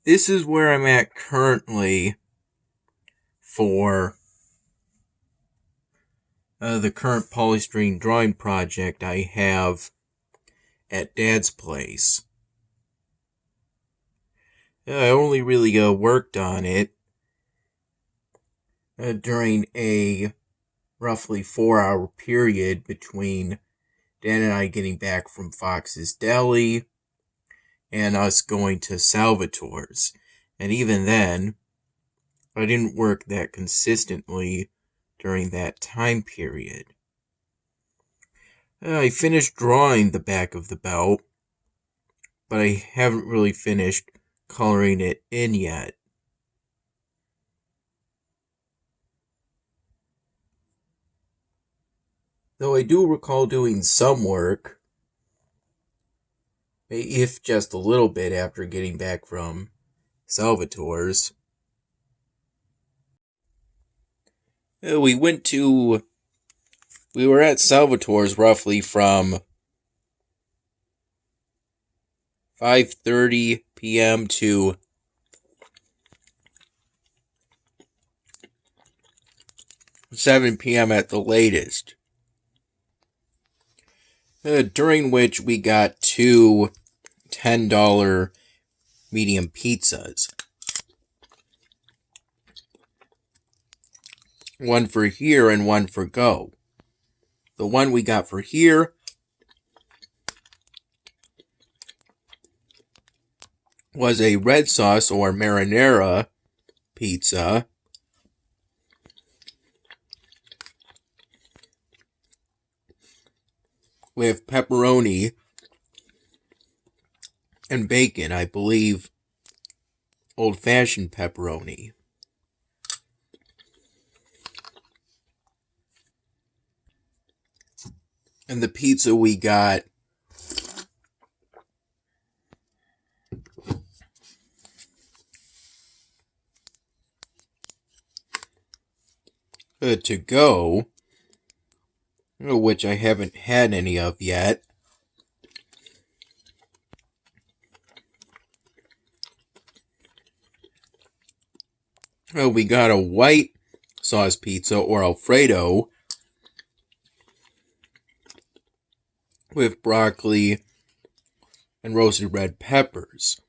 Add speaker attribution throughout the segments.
Speaker 1: this is where I'm at currently for the current polystyrene drawing project I have at Dad's place. I only really worked on it during a roughly 4-hour period between Dad and I getting back from Fox's Deli and us going to Salvatore's. And even then, I didn't work that consistently during that time period. I finished drawing the back of the belt, but I haven't really finished coloring it in yet. Though I do recall doing some work, if just a little bit after getting back from Salvatore's. We were at Salvatore's roughly from 5:30 p.m. to 7 p.m. at the latest. During which we got two $10 medium pizzas. One for here and one for go. The one we got for here was a red sauce or marinara pizza with pepperoni and bacon, I believe old-fashioned pepperoni. And the pizza we got to go, which I haven't had any of yet, we got a white sauce pizza or Alfredo with broccoli and roasted red peppers.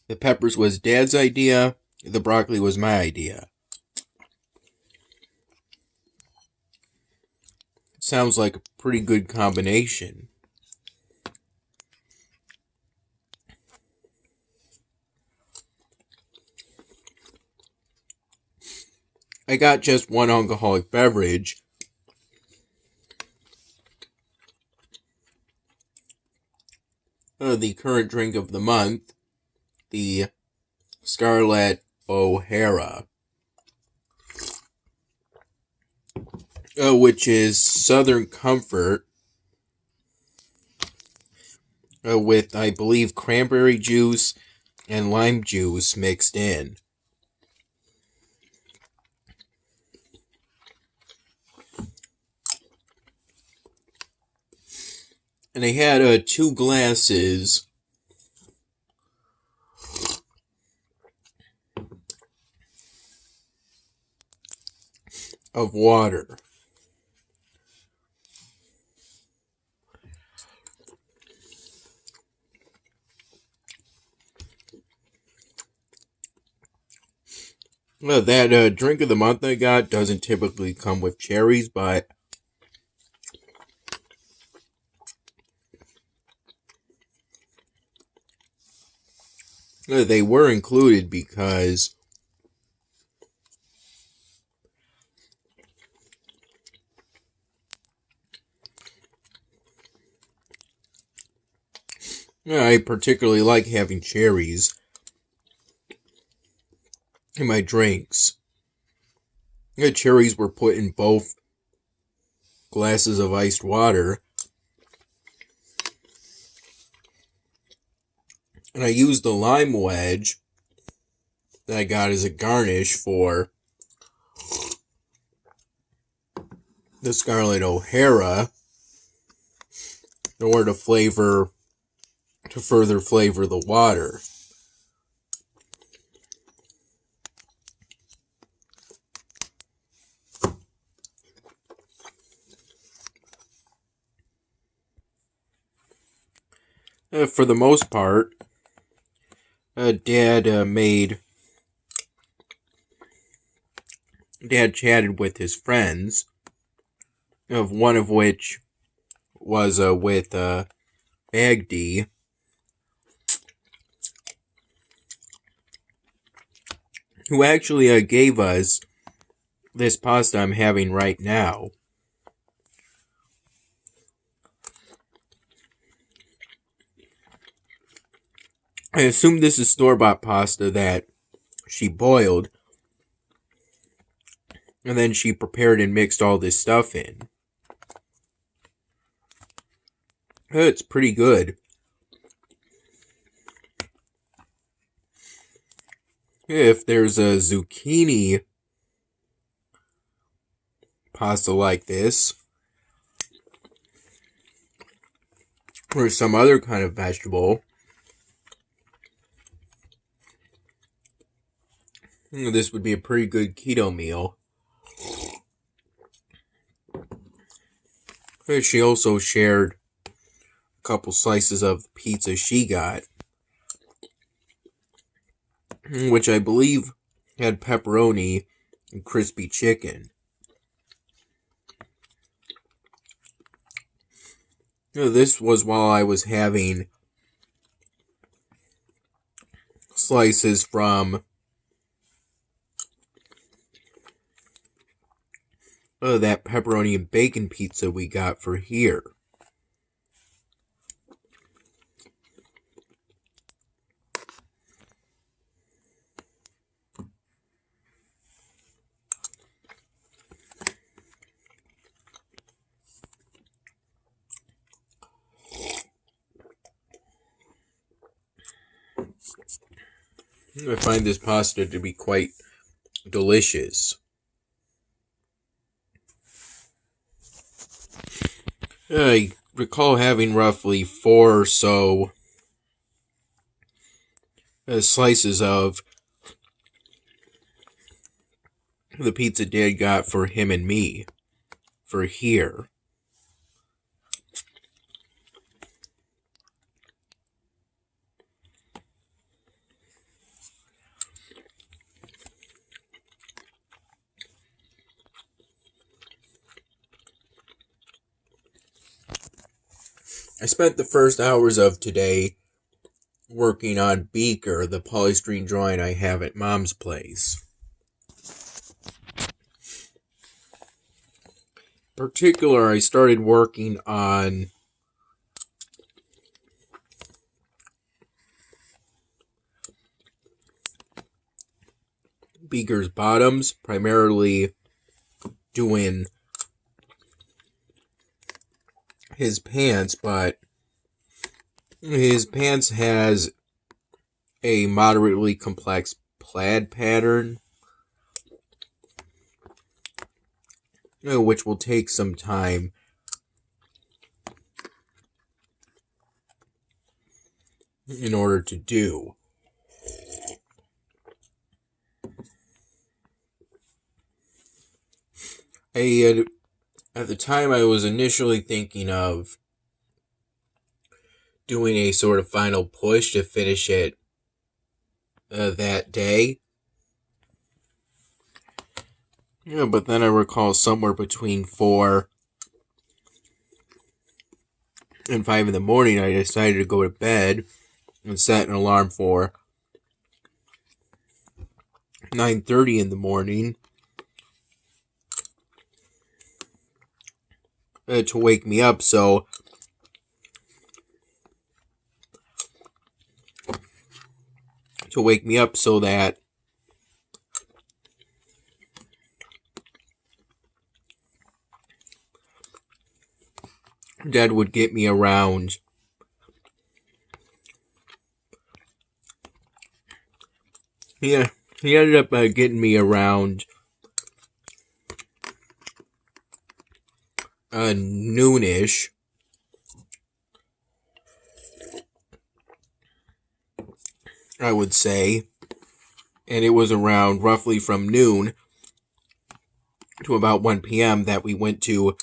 Speaker 1: The peppers was Dad's idea, the broccoli was my idea. Sounds like a pretty good combination. I got just one alcoholic beverage. The current drink of the month, the Scarlett O'Hara, which is Southern Comfort with, I believe, cranberry juice and lime juice mixed in. And I had 2 glasses of water. Well, that drink of the month I got doesn't typically come with cherries, but they were included because I particularly like having cherries in my drinks. The cherries were put in both glasses of iced water. And I used the lime wedge that I got as a garnish for the Scarlett O'Hara in order to further flavor the water. For the most part, Dad chatted with his friends, of one of which was with Bagdi, who actually gave us this pasta I'm having right now. I assume this is store-bought pasta that she boiled, and then she prepared and mixed all this stuff in. It's pretty good. If there's a zucchini pasta like this, or some other kind of vegetable, this would be a pretty good keto meal. She also shared a couple slices of the pizza she got, which I believe had pepperoni and crispy chicken. This was while I was having slices from that pepperoni and bacon pizza we got for here. I find this pasta to be quite delicious. I recall having roughly 4 or so slices of the pizza Dad got for him and me for here. I spent the first hours of today working on Beaker, the polystyrene drawing I have at Mom's place. In particular, I started working on Beaker's bottoms, primarily doing his pants, but his pants has a moderately complex plaid pattern, which will take some time in order to do. At the time, I was initially thinking of doing a sort of final push to finish it that day. But then I recall somewhere between 4 and 5 in the morning, I decided to go to bed and set an alarm for 9:30 in the morning to wake me up, so that Dad would get me around he ended up getting me around noonish. I would say. And it was around roughly from noon to about 1 p.m. that we went to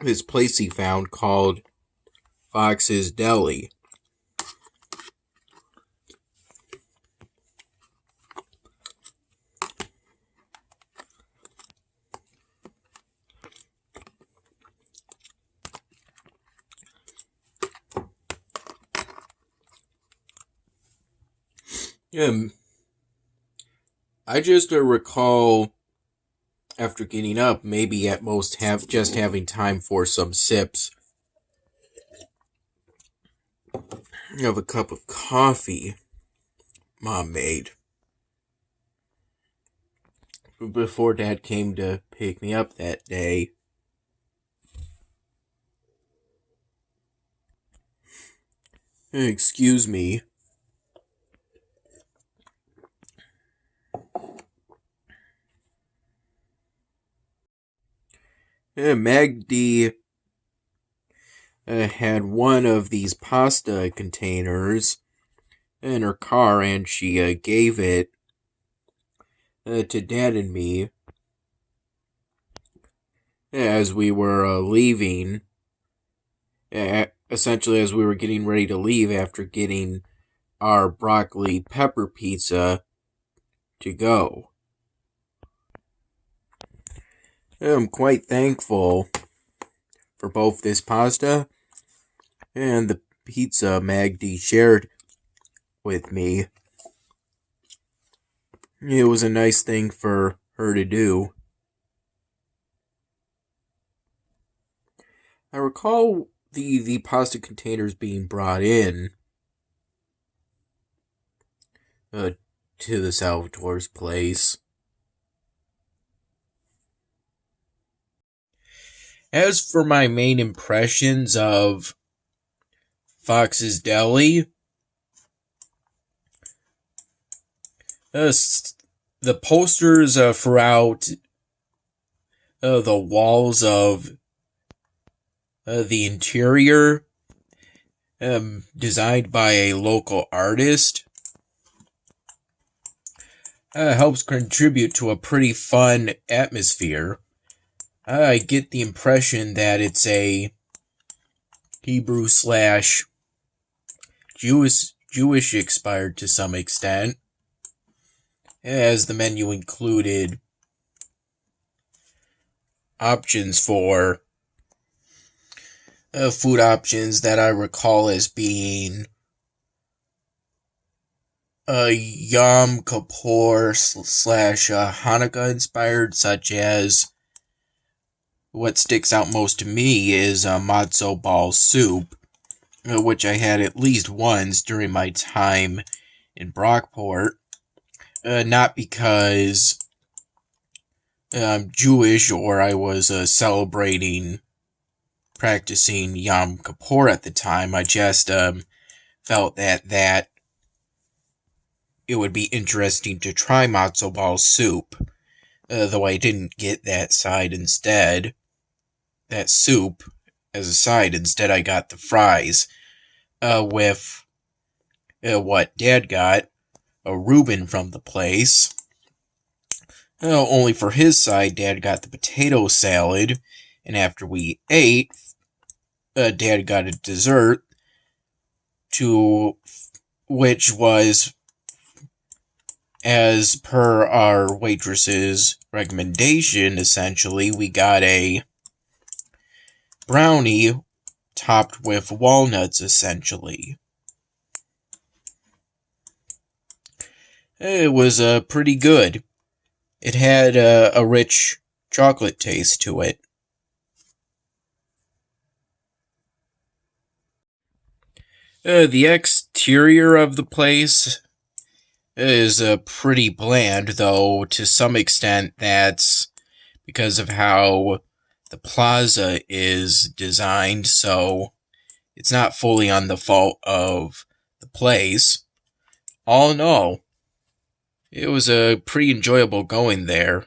Speaker 1: this place he found called Fox's Deli. I just recall after getting up, maybe at most having time for some sips of a cup of coffee Mom made before Dad came to pick me up that day. Excuse me. Magdi had one of these pasta containers in her car, and she gave it to Dad and me as we were leaving. Essentially, as we were getting ready to leave after getting our broccoli pepper pizza to go. I'm quite thankful for both this pasta and the pizza Magdi shared with me. It was a nice thing for her to do. I recall the pasta containers being brought in to the Salvatore's place. As for my main impressions of Fox's Deli, the posters throughout the walls of the interior, designed by a local artist, helps contribute to a pretty fun atmosphere. I get the impression that it's a Hebrew / Jewish inspired to some extent, as the menu included options for food options that I recall as being Yom Kippur / Hanukkah inspired, such as what sticks out most to me is matzo ball soup, which I had at least once during my time in Brockport. Not because I'm Jewish or I was practicing Yom Kippur at the time. I just felt that it would be interesting to try matzo ball soup, though I didn't get that soup as a side. Instead, I got the fries with what Dad got, a Reuben from the place. Only for his side, Dad got the potato salad, and after we ate, Dad got a dessert, which was, as per our waitress's recommendation, essentially, we got a brownie topped with walnuts, essentially. It was pretty good. It had a rich chocolate taste to it. The exterior of the place is pretty bland, though to some extent that's because of how the plaza is designed, so it's not fully on the fault of the place. All in all, it was pretty enjoyable going there.